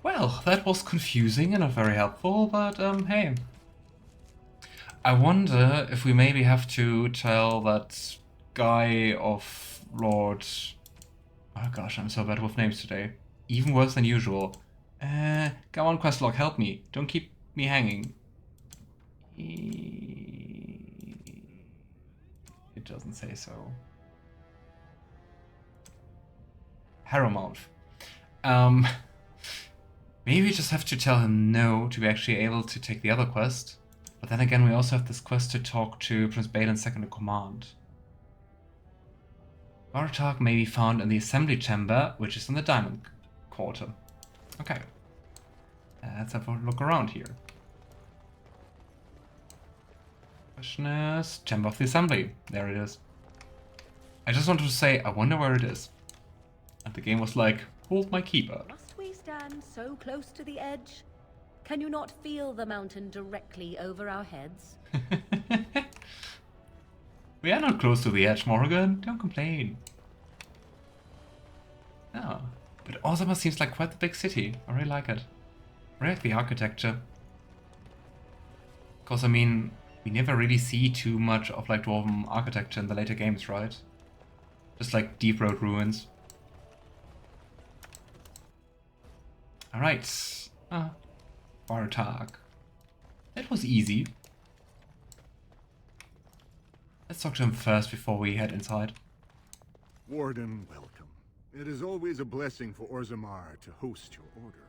Well, that was confusing and not very helpful, but hey. I wonder if we maybe have to tell that guy of Lord... Oh gosh, I'm so bad with names today. Even worse than usual. Come on, Questlog, help me. Don't keep me hanging. It doesn't say so. Harrowmont. Maybe we just have to tell him no to be actually able to take the other quest. But then again, we also have this quest to talk to Prince Bhelen's second in command. Vartag may be found in the assembly chamber, which is in the Diamond Quarter. Okay. Let's have a look around here. Question is, Chamber of the Assembly. There it is. I just wanted to say, I wonder where it is. And the game was like, hold my keyboard. Must we stand so close to the edge? Can you not feel the mountain directly over our heads? We are not close to the edge, Morrigan. Don't complain. Oh, but Orzammer seems like quite the big city. I really like it. I really like the architecture. Because, I mean, we never really see too much of like dwarven architecture in the later games, right? Just like deep road ruins. Alright. Vartag. That was easy. Let's talk to him first before we head inside. Warden, welcome. It is always a blessing for Orzammer to host your order.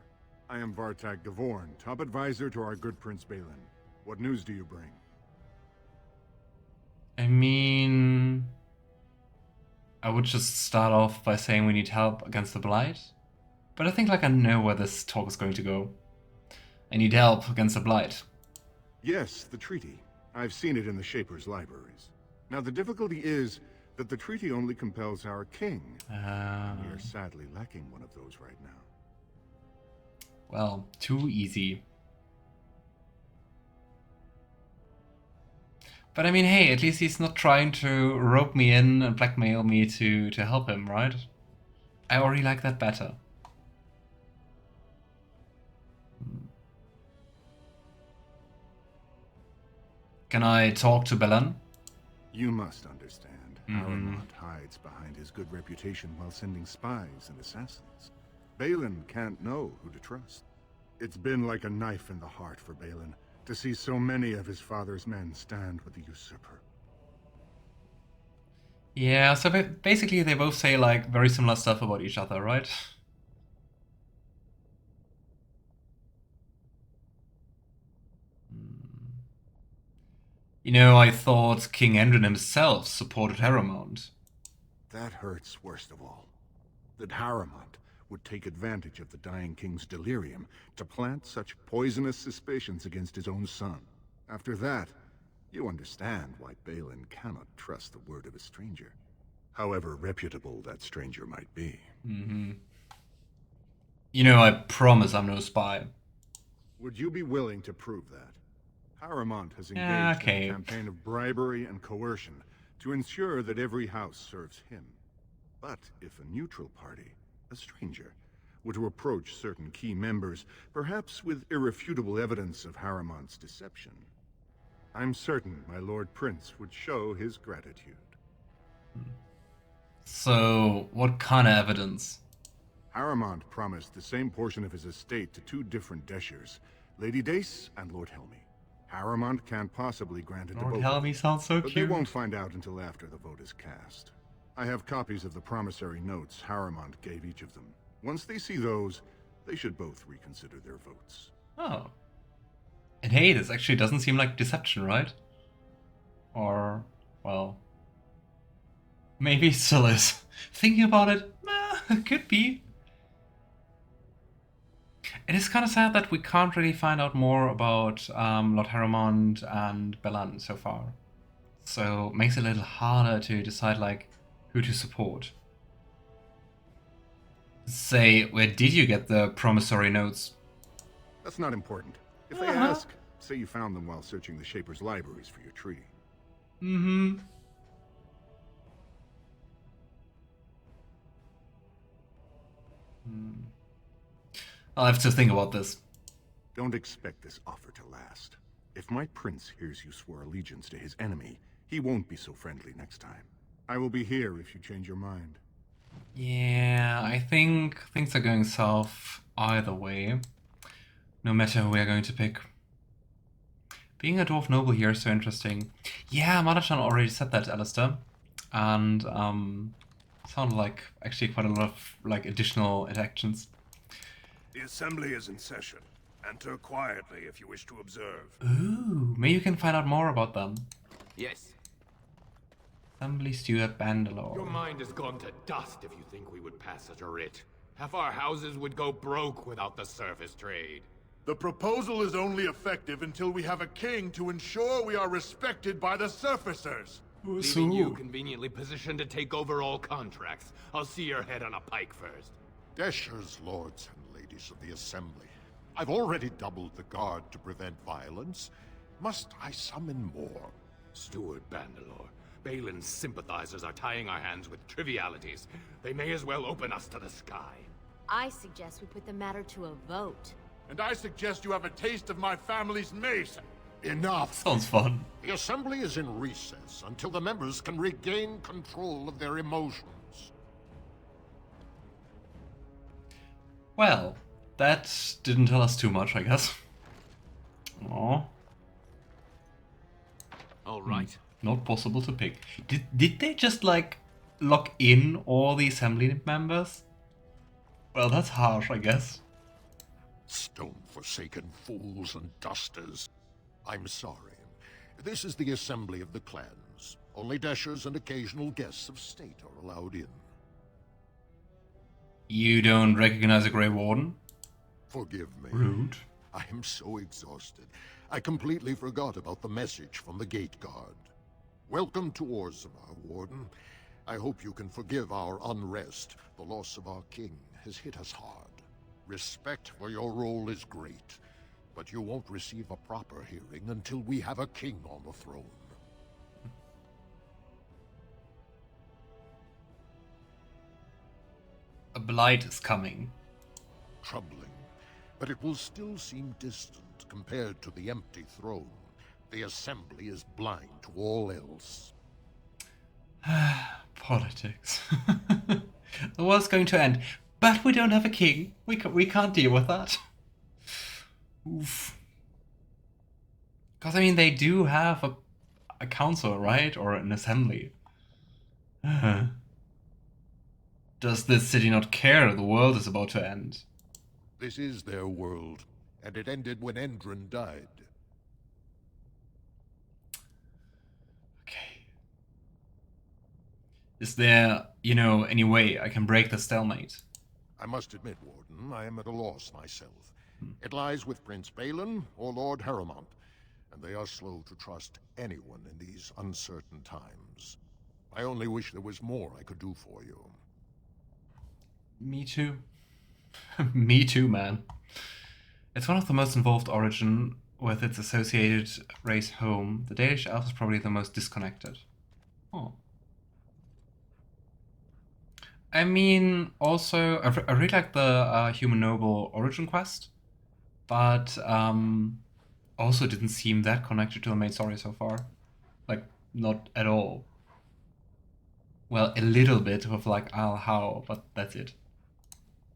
I am Vartag Gavorn, top advisor to our good Prince Bhelen. What news do you bring? I mean... I would just start off by saying we need help against the Blight. But I think like I know where this talk is going to go. I need help against the Blight. Yes, the treaty. I've seen it in the Shaper's libraries. Now the difficulty is that the treaty only compels our king. We are sadly lacking one of those right now. Well, too easy. But I mean, hey, at least he's not trying to rope me in and blackmail me to help him, right? I already like that better. Can I talk to Bhelen? You must understand. Harrowmont hides behind his good reputation while sending spies and assassins. Bhelen can't know who to trust. It's been like a knife in the heart for Bhelen to see so many of his father's men stand with the usurper. Yeah, so basically they both say like very similar stuff about each other, right? You know, I thought King Endrin himself supported Harrowmont. That hurts worst of all. That Harrowmont would take advantage of the dying king's delirium to plant such poisonous suspicions against his own son. After that, you understand why Bhelen cannot trust the word of a stranger, however reputable that stranger might be. You know, I promise I'm no spy. Would you be willing to prove that? Harrowmont has engaged in a campaign of bribery and coercion to ensure that every house serves him. But if a neutral party, a stranger, were to approach certain key members, perhaps with irrefutable evidence of Harrowmont's deception, I'm certain my Lord Prince would show his gratitude. So, what kind of evidence? Harrowmont promised the same portion of his estate to two different Deshers, Lady Dace and Lord Helmy. Harrowmont can't possibly grant it to both. Lord Helmy sounds so but cute. they won't find out until after the vote is cast. I have copies of the promissory notes Harrowmont gave each of them. Once they see those, they should both reconsider their votes. Oh. And hey, this actually doesn't seem like deception, right? Or, well... maybe it still is. Thinking about it, could be. It is kind of sad that we can't really find out more about Lord Harrowmont and Bhelen so far. So it makes it a little harder to decide like who to support. Say, where did you get the promissory notes? That's not important. If they ask, say you found them while searching the Shaper's libraries for your treaty. I'll have to think about this. Don't expect this offer to last. If my prince hears you swore allegiance to his enemy, he won't be so friendly next time. I will be here if you change your mind. Yeah, I think things are going south either way, no matter who we are going to pick. Being a dwarf noble here is so interesting. Yeah, Madachan already said that, Alistair, and sounded like actually quite a lot of like additional interactions. The assembly is in session. Enter quietly if you wish to observe. Ooh, maybe you can find out more about them. Yes. Assembly Steward Bandalore. Your mind has gone to dust if you think we would pass such a writ. Half our houses would go broke without the surface trade. The proposal is only effective until we have a king to ensure we are respected by the surfacers. Leaving you conveniently positioned to take over all contracts. I'll see your head on a pike first. Deshers, lords and ladies of the assembly. I've already doubled the guard to prevent violence. Must I summon more? Steward Bandalore, Bhelen's sympathizers are tying our hands with trivialities. They may as well open us to the sky. I suggest we put the matter to a vote. And I suggest you have a taste of my family's mace. Enough! Sounds fun. The assembly is in recess until the members can regain control of their emotions. Well, that didn't tell us too much, I guess. Aww. All right. Not possible to pick. Did they just like lock in all the assembly members? Well, that's harsh, I guess. Stone-forsaken fools and dusters. I'm sorry. This is the assembly of the clans. Only dashers and occasional guests of state are allowed in. You don't recognize a Grey Warden? Forgive me. Rude. I am so exhausted. I completely forgot about the message from the gate guard. Welcome to Orzammer, Warden. I hope you can forgive our unrest. The loss of our king has hit us hard. Respect for your role is great, but you won't receive a proper hearing until we have a king on the throne. A blight is coming. Troubling, but it will still seem distant compared to the empty throne. The assembly is blind to all else. Politics. The world's going to end, but we don't have a king. We can't deal with that. Oof. Because I mean, they do have a council, right, or an assembly. Does this city not care the world is about to end? This is their world, and it ended when Endren died. Okay. Is there, any way I can break the stalemate? I must admit, Warden, I am at a loss myself. It lies with Prince Bhelen or Lord Harrowmont, and they are slow to trust anyone in these uncertain times. I only wish there was more I could do for you. Me too. Me too, man. It's one of the most involved origin with its associated race home. The Danish elf is probably the most disconnected. Oh. I mean, also, I really like the Human Noble origin quest, but also didn't seem that connected to the main story so far. Like, not at all. Well, a little bit with like I'll, but that's it.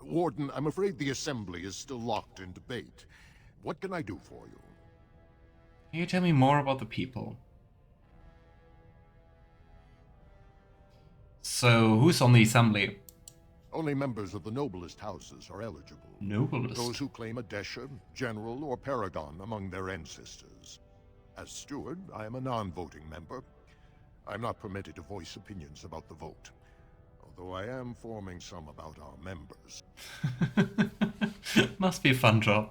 Warden, I'm afraid the assembly is still locked in debate. What can I do for you? Can you tell me more about the people? So, who's on the assembly? Only members of the noblest houses are eligible. Noblest? Those who claim a Desher, General, or Paragon among their ancestors. As steward, I am a non-voting member. I'm not permitted to voice opinions about the vote, although I am forming some about our members. Must be a fun job.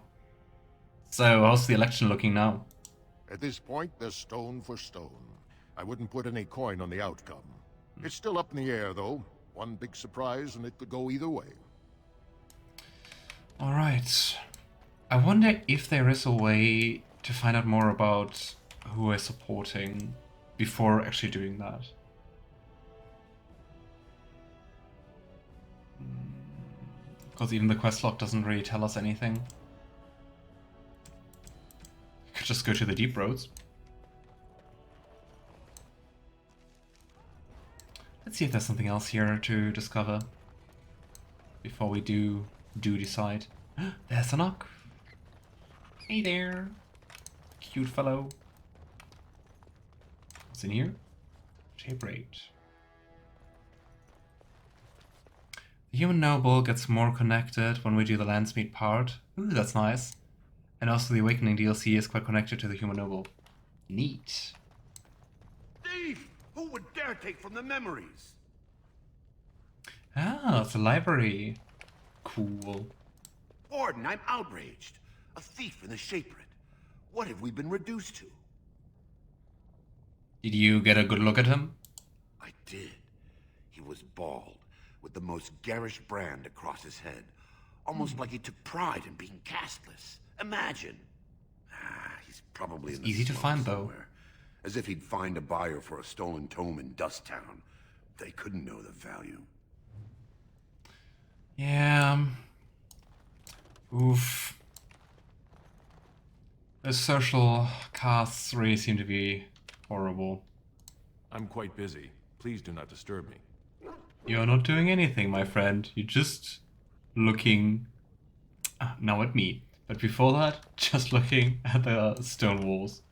So, how's the election looking now? At this point, they're stone for stone. I wouldn't put any coin on the outcome. It's still up in the air, though. One big surprise, and it could go either way. Alright. I wonder if there is a way to find out more about who we're supporting before actually doing that. Because even the quest log doesn't really tell us anything. We could just go to the deep roads. Let's see if there's something else here to discover before we do decide. There's a knock. Hey there, cute fellow. What's in here? Shape rate. The human noble gets more connected when we do the landsmeet part. Ooh, that's nice. And also the awakening DLC is quite connected to the human noble. Neat. Thief! Who would dare take from the memories? Ah, it's a library. Cool. Warden, I'm outraged. A thief in the Shapered. What have we been reduced to? Did you get a good look at him? I did. He was bald, with the most garish brand across his head. Almost like he took pride in being castless. Imagine. He's probably in the easy to find, though. somewhere. As if he'd find a buyer for a stolen tome in Dust Town. They couldn't know the value. Yeah. Oof. The social casts really seem to be horrible. I'm quite busy. Please do not disturb me. You're not doing anything, my friend. You're just looking now at me. But before that, just looking at the stone walls.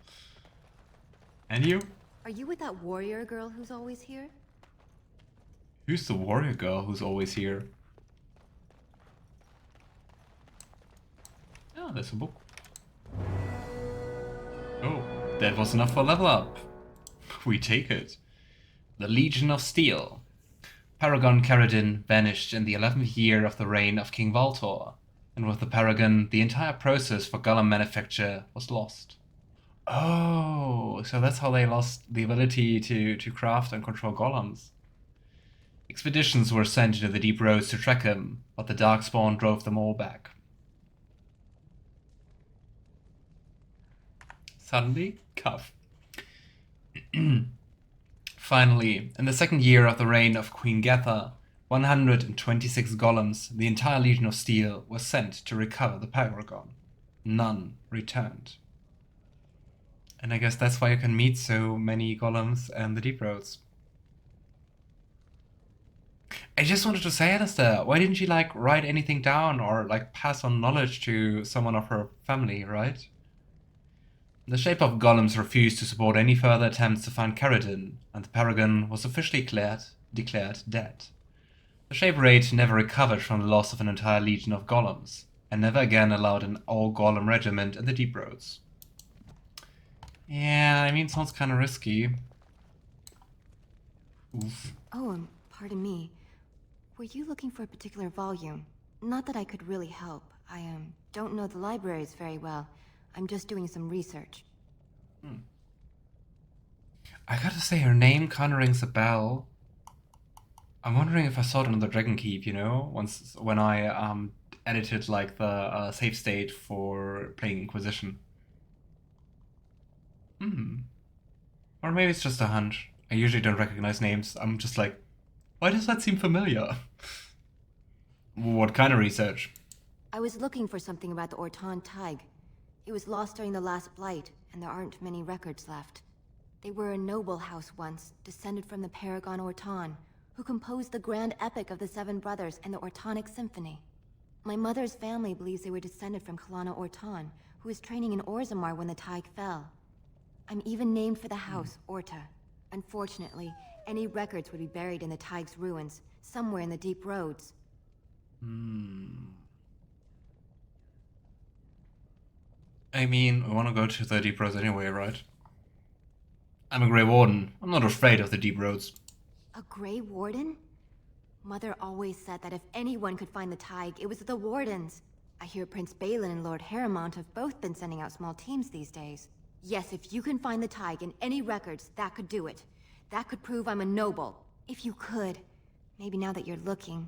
And you? Are you with that warrior girl who's always here? Who's the warrior girl who's always here? Oh, there's a book. Oh, that was enough for level up. We take it. The Legion of Steel. Paragon Caradin vanished in the 11th year of the reign of King Valtor, and with the Paragon, the entire process for golem manufacture was lost. Oh, so that's how they lost the ability to craft and control golems. Expeditions were sent into the deep roads to track him, but the Darkspawn drove them all back. Suddenly, cuff. Finally, in the 2nd year of the reign of Queen Getha, 126 golems, the entire Legion of Steel, were sent to recover the Paragon. None returned. And I guess that's why you can meet so many golems in the deep roads. I just wanted to say, Alistair, why didn't you write anything down or pass on knowledge to someone of her family, right? The Shape of Golems refused to support any further attempts to find Caradin, and the Paragon was officially declared dead. The Shape Raid never recovered from the loss of an entire legion of golems, and never again allowed an all-golem regiment in the deep roads. Yeah, I mean, sounds kinda risky. Oof. Oh, pardon me. Were you looking for a particular volume? Not that I could really help. I don't know the libraries very well. I'm just doing some research. I gotta say, her name kinda rings a bell. I'm wondering if I saw it on the Dragon Keep, when I edited the save state for playing Inquisition. Or maybe it's just a hunch. I usually don't recognize names. I'm just like, why does that seem familiar? What kind of research? I was looking for something about the Orton Tig. It was lost during the last Blight, and there aren't many records left. They were a noble house once, descended from the Paragon Orton, who composed the grand epic of the Seven Brothers and the Ortonic Symphony. My mother's family believes they were descended from Kalana Orton, who was training in Orzammer when the Tig fell. I'm even named for the house, Orta. Unfortunately, any records would be buried in the Tig's ruins, somewhere in the deep roads. I mean, we want to go to the deep roads anyway, right? I'm a Grey Warden. I'm not afraid of the deep roads. A Grey Warden? Mother always said that if anyone could find the Tig, it was the Wardens. I hear Prince Bhelen and Lord Harrowmont have both been sending out small teams these days. Yes, if you can find the Tig in any records, that could do it. That could prove I'm a noble. If you could. Maybe now that you're looking.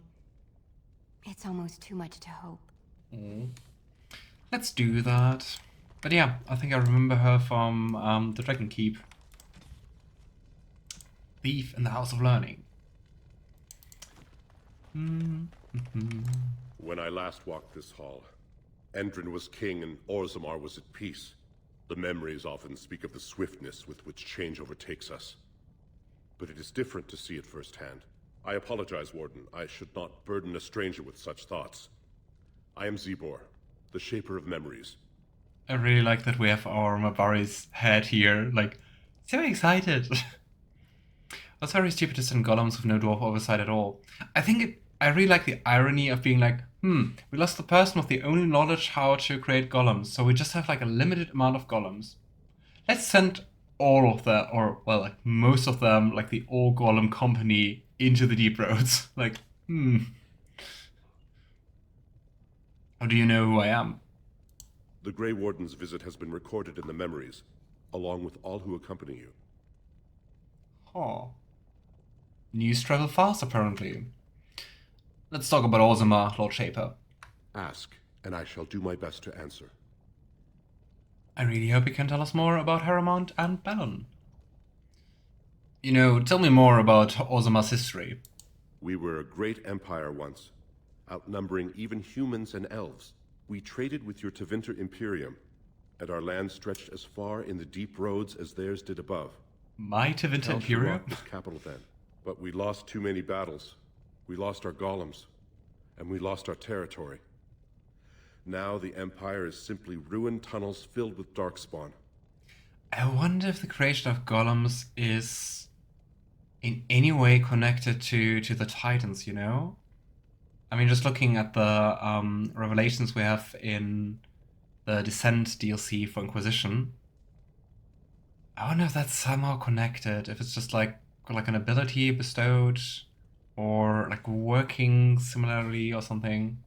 It's almost too much to hope. Let's do that. But yeah, I think I remember her from the Dragon Keep. Thief in the House of Learning. When I last walked this hall, Endrin was king and Orzammer was at peace. The memories often speak of the swiftness with which change overtakes us. But it is different to see it firsthand. I apologize, Warden. I should not burden a stranger with such thoughts. I am Zebor, the Shaper of Memories. I really like that we have our Mabari's head here, like, so excited. It's very stupid to send golems with no dwarf oversight at all. I really like the irony of being like, we lost the person with the only knowledge how to create golems, so we just have like a limited amount of golems. Let's send all of them, or well, like most of them, like the all golem company into the deep roads. Like, How do you know who I am? The Grey Warden's visit has been recorded in the memories, along with all who accompany you. Oh. News travel fast, apparently. Let's talk about Orzammer, Lord Shaper. Ask, and I shall do my best to answer. I really hope you can tell us more about Harrowmont and Bhelen. You know, tell me more about Orzammer's history. We were a great empire once, outnumbering even humans and elves. We traded with your Tevinter Imperium, and our land stretched as far in the deep roads as theirs did above. My Tevinter Imperium? was capital then, but we lost too many battles. We lost our golems, and we lost our territory. Now the Empire is simply ruined tunnels filled with Darkspawn. I wonder if the creation of golems is in any way connected to the Titans, you know? I mean, just looking at the revelations we have in the Descent DLC for Inquisition, I wonder if that's somehow connected, if it's just like an ability bestowed, or like working similarly or something.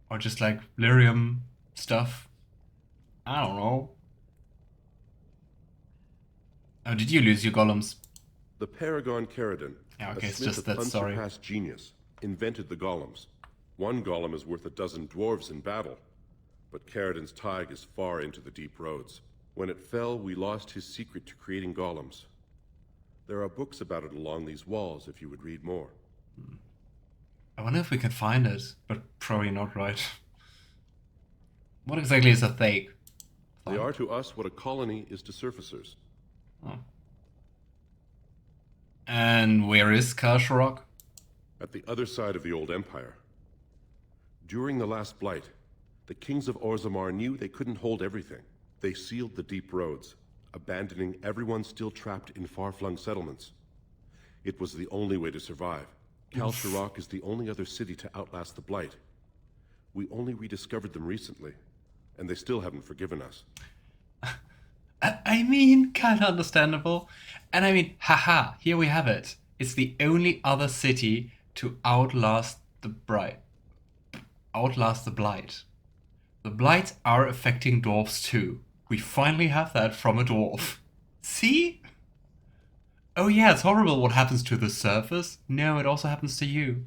Or just like lyrium stuff. I don't know. Oh, did you lose your golems? The Paragon Ferelden, yeah, okay, a it's smith just of that, sorry. unsurpassed genius, invented the golems. One golem is worth a dozen dwarves in battle, but Ferelden's Tig is far into the deep roads. When it fell, we lost his secret to creating golems. There are books about it along these walls if you would read more. I wonder if we can find it, but probably not, right? What exactly is a Thake? They are to us what a colony is to surfacers. Oh. And where is Kasharok? At the other side of the old empire. During the last blight, the kings of Orzammer knew they couldn't hold everything. They sealed the deep roads, abandoning everyone still trapped in far-flung settlements. It was the only way to survive. Kasharok is the only other city to outlast the blight. We only rediscovered them recently, and they still haven't forgiven us. I mean, kind of understandable. And I mean, haha, here we have it. It's the only other city to outlast the blight. The blights are affecting dwarves too. We finally have that from a dwarf. See? Oh yeah, it's horrible what happens to the surface. No, it also happens to you.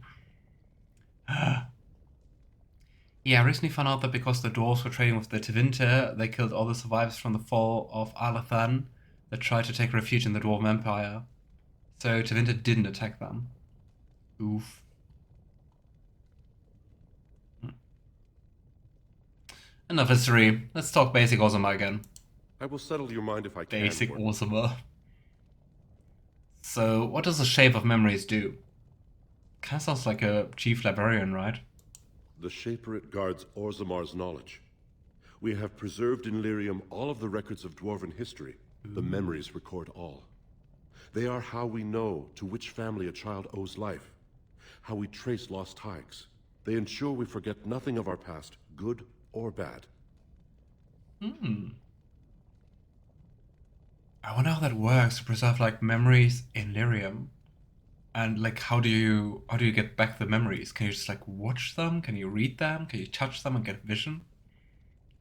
Yeah, I recently found out that because the dwarves were trading with the Tevinter, they killed all the survivors from the fall of Alathan that tried to take refuge in the Dwarven Empire. So Tevinter didn't attack them. Oof. Enough history. Let's talk basic Orzammer again. I will settle your mind if I can. Basic Orzammer. So, what does the Shape of Memories do? Kinda sounds like a chief librarian, right? The Shaperate guards Orzammar's knowledge. We have preserved in Lyrium all of the records of dwarven history. The memories record all. They are how we know to which family a child owes life, how we trace lost Tigs. They ensure we forget nothing of our past, good or bad. I wonder how that works to preserve like memories in Lyrium. And like how do you get back the memories? Can you just like watch them? Can you read them? Can you touch them and get vision?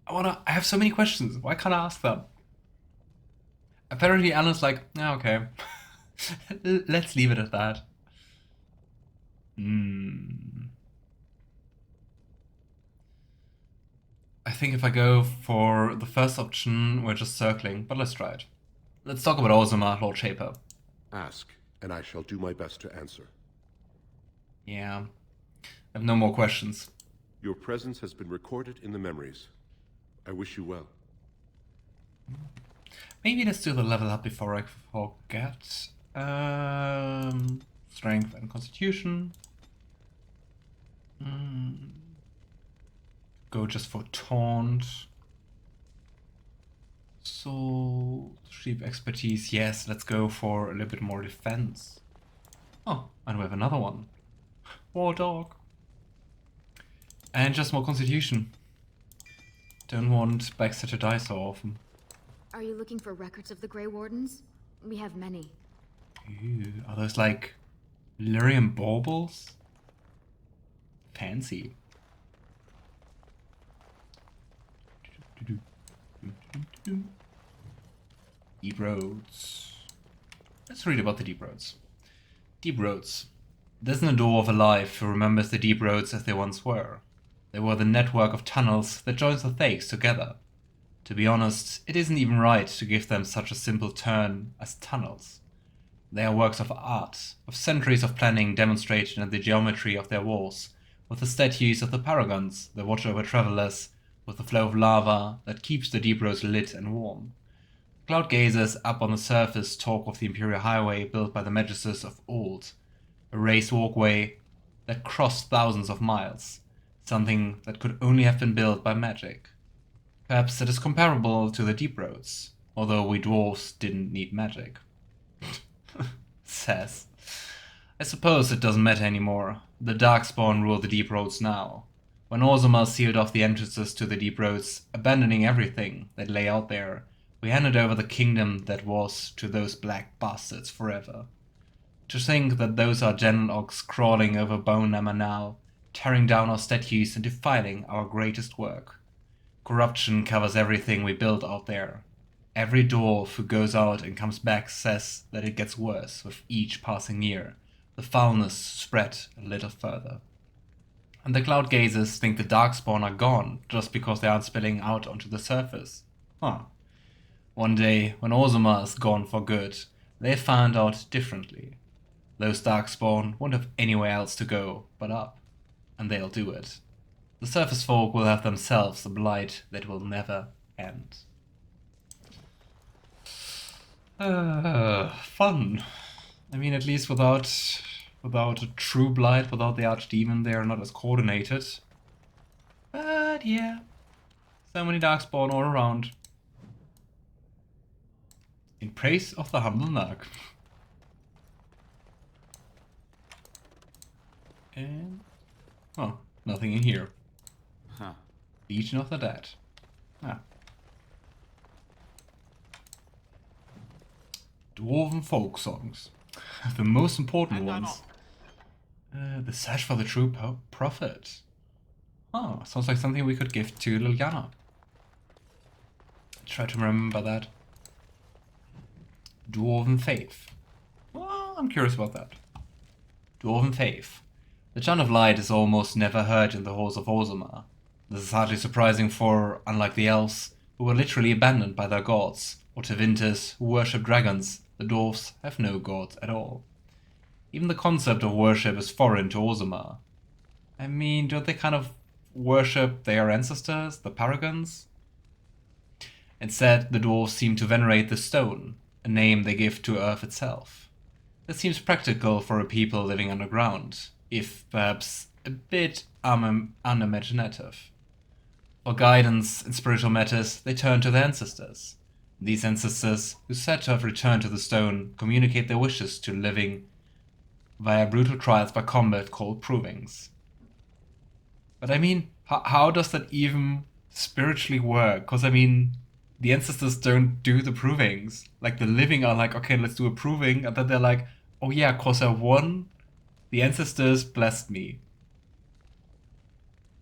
I have so many questions. Why can't I ask them? Apparently Alan's like, oh, okay. Let's leave it at that. I think if I go for the first option, we're just circling, but let's try it. Let's talk about Orzammer, Lord Shaper. Ask, and I shall do my best to answer. Yeah. I have no more questions. Your presence has been recorded in the memories. I wish you well. Maybe let's do the level up before I forget. Strength and Constitution. Go just for Taunt. So, Sheep Expertise, yes, let's go for a little bit more defense. Oh, and we have another one. War Dog. And just more Constitution. Don't want Baxter to die so often. Are you looking for records of the Grey Wardens? We have many. Ooh, are those like lyrium baubles? Fancy. Deep Roads. Let's read about the Deep Roads. Deep Roads. There's an dwarf alive who remembers the Deep Roads as they once were. They were the network of tunnels that joins the Thags together. To be honest, it isn't even right to give them such a simple term as tunnels. They are works of art, of centuries of planning demonstrated in the geometry of their walls, with the statues of the paragons that watch over travelers, with the flow of lava that keeps the Deep Roads lit and warm. Cloud gazers up on the surface talk of the Imperial Highway built by the Maguses of old, a raised walkway that crossed thousands of miles, something that could only have been built by magic. Perhaps it is comparable to the Deep Roads, although we dwarves didn't need magic. Says. I suppose it doesn't matter anymore. The Darkspawn rule the Deep Roads now. When Orzammer sealed off the entrances to the Deep Roads, abandoning everything that lay out there, we handed over the kingdom that was to those black bastards forever. To think that those are Genlogs crawling over Bhelen now, tearing down our statues and defiling our greatest work. Corruption covers everything we build out there. Every dwarf who goes out and comes back says that it gets worse with each passing year. The foulness spread a little further. And the cloud gazers think the Darkspawn are gone just because they aren't spilling out onto the surface. Huh. One day, when Orzammer is gone for good, they found out differently. Those Darkspawn won't have anywhere else to go but up, and they'll do it. The surface folk will have themselves a blight that will never end. Fun. I mean, at least without a true blight, without the archdemon, they are not as coordinated. But yeah, so many Darkspawn all around. In praise of the humble Nug. And oh, nothing in here. Huh. Legion of the Dead. Ah. Dwarven folk songs. The most important ones. The search for the true prophet. Oh, sounds like something we could give to Leliana. Try to remember that. Dwarven faith. Well, I'm curious about that. Dwarven faith. The chant of light is almost never heard in the halls of Orzammer. This is hardly surprising for, unlike the elves, who were literally abandoned by their gods, or Tevinters, who worship dragons, the dwarves have no gods at all. Even the concept of worship is foreign to Orzammer. I mean, don't they kind of worship their ancestors, the paragons? Instead, the dwarves seem to venerate the stone, a name they give to Earth itself. This seems practical for a people living underground, if perhaps a bit unimaginative. For guidance in spiritual matters, they turn to their ancestors. These ancestors, who said to have returned to the stone, communicate their wishes to living via brutal trials by combat called provings. But I mean, how does that even spiritually work? Because I mean, the ancestors don't do the provings. Like the living are like, okay, let's do a proving, and then they're like, oh yeah, cause I won, the ancestors blessed me.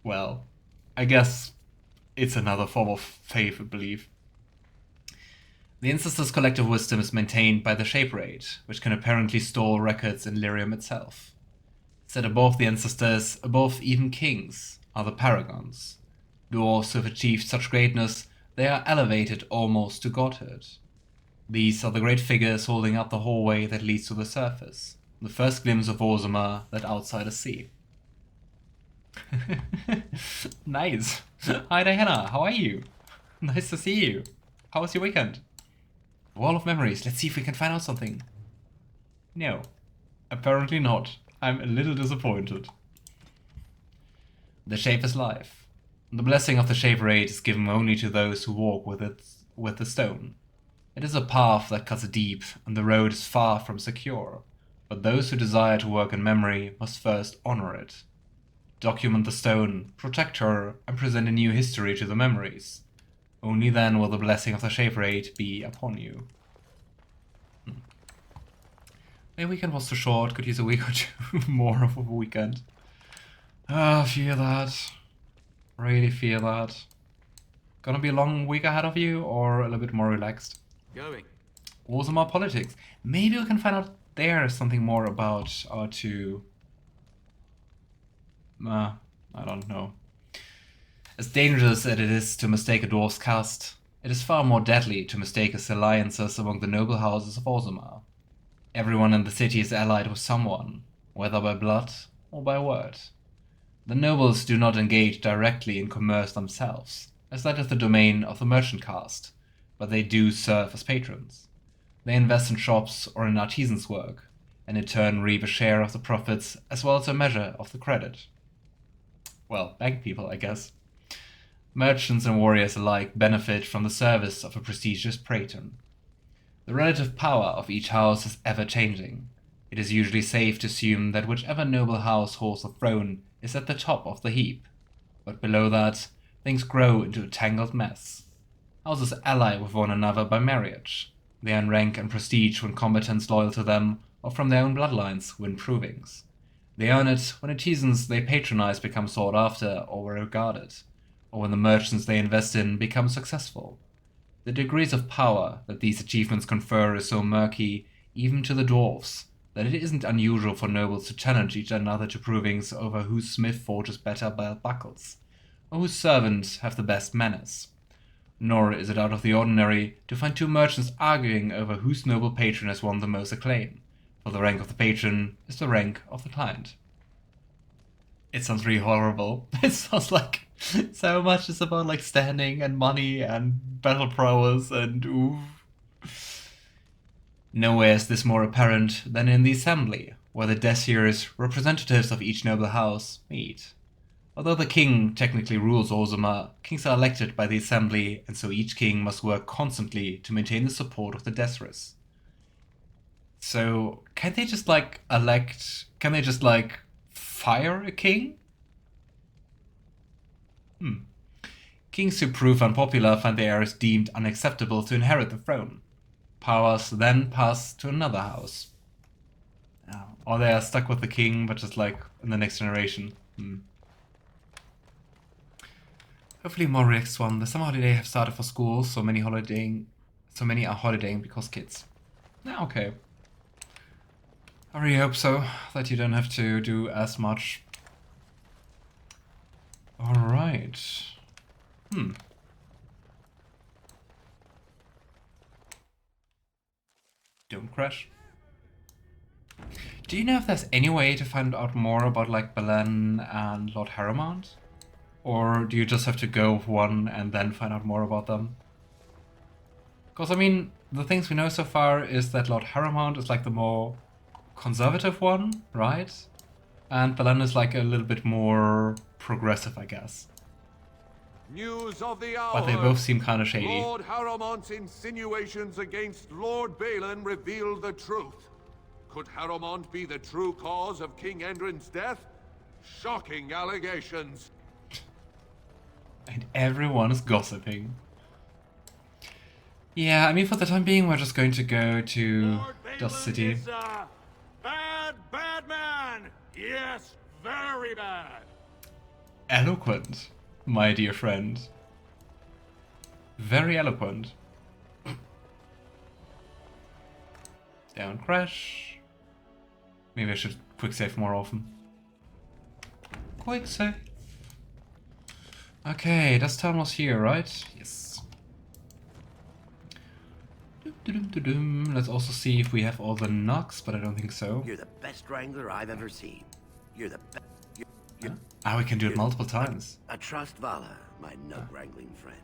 Well, I guess it's another form of faith and belief. The ancestors' collective wisdom is maintained by the Shape Rate, which can apparently store records in Lyrium itself. Set above the ancestors, above even kings, are the paragons. Dwarves who have achieved such greatness, they are elevated almost to godhood. These are the great figures holding up the hallway that leads to the surface, the first glimpse of Orzammer that outsiders see. Nice. Hi Diana, how are you? Nice to see you. How was your weekend? Wall of memories. Let's see if we can find out something. No. Apparently not. I'm a little disappointed. The shape is life. The blessing of the Shaper Aid is given only to those who walk with the stone. It is a path that cuts deep, and the road is far from secure. But those who desire to work in memory must first honor it. Document the stone, protect her, and present a new history to the memories. Only then will the blessing of the Shaper Aid be upon you. My weekend was too short, could use a week or two more of a weekend. Ah, feel that. Really feel that. Gonna be a long week ahead of you, or a little bit more relaxed? Going. Orzammer politics. Maybe we can find out there something more about our two... I don't know. As dangerous as it is to mistake a dwarf's caste, it is far more deadly to mistake his alliances among the noble houses of Orzammer. Everyone in the city is allied with someone, whether by blood or by word. The nobles do not engage directly in commerce themselves, as that is the domain of the merchant caste, but they do serve as patrons. They invest in shops or in artisans' work, and in turn reap a share of the profits as well as a measure of the credit. Well, bank people, I guess. Merchants and warriors alike benefit from the service of a prestigious patron. The relative power of each house is ever-changing. It is usually safe to assume that whichever noble house holds the throne is at the top of the heap, but below that, things grow into a tangled mess. Houses ally with one another by marriage. They earn rank and prestige when combatants loyal to them or from their own bloodlines win provings. They earn it when artisans they patronize become sought after or regarded, or when the merchants they invest in become successful. The degrees of power that these achievements confer is so murky, even to the dwarves, that it isn't unusual for nobles to challenge each another to provings over whose smith forges better belt buckles, or whose servants have the best manners. Nor is it out of the ordinary to find two merchants arguing over whose noble patron has won the most acclaim, for the rank of the patron is the rank of the client. It sounds really horrible. It sounds like so much is about like standing and money and battle prowess and oof. Nowhere is this more apparent than in the assembly, where the Desirs, representatives of each noble house, meet. Although the king technically rules Orzammer, kings are elected by the assembly, and so each king must work constantly to maintain the support of the Desirs. So, can't they just like fire a king? Kings who prove unpopular find their heirs deemed unacceptable to inherit the throne. Powers then pass to another house. Or they are stuck with the king, but just like in the next generation. Hopefully more relaxed one. The summer holiday have started for school, so many are holidaying because kids. Okay. I really hope so, that you don't have to do as much. Alright. Don't crash. Do you know if there's any way to find out more about like Bhelen and Lord Harrowmont? Or do you just have to go with one and then find out more about them? Because I mean, the things we know so far is that Lord Harrowmont is like the more conservative one, right? And Bhelen is like a little bit more progressive, I guess. News of the hour. But they both seem kind of shady. Lord Harrowmont's insinuations against Lord Bhelen reveal the truth. Could Harrowmont be the true cause of King Endrin's death? Shocking allegations. And everyone is gossiping. Yeah, I mean, for the time being, we're just going to go to Dust City. Is a bad man. Yes, very bad. Eloquent, my dear friend. Very eloquent. Down crash. Maybe I should quick save more often. Quick save. Okay, this town was here, right? Yes. Let's also see if we have all the knocks, but I don't think so. You're the best wrangler I've ever seen. You're the best. Ah, we can do it multiple times. A trust Vala, my nug-wrangling friend.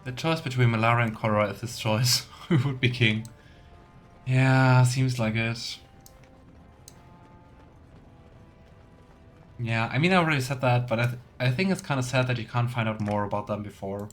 The choice between Malaria and Cholera is this choice. Who would be king? Yeah, seems like it. Yeah, I mean, I already said that, but I think it's kind of sad that you can't find out more about them before.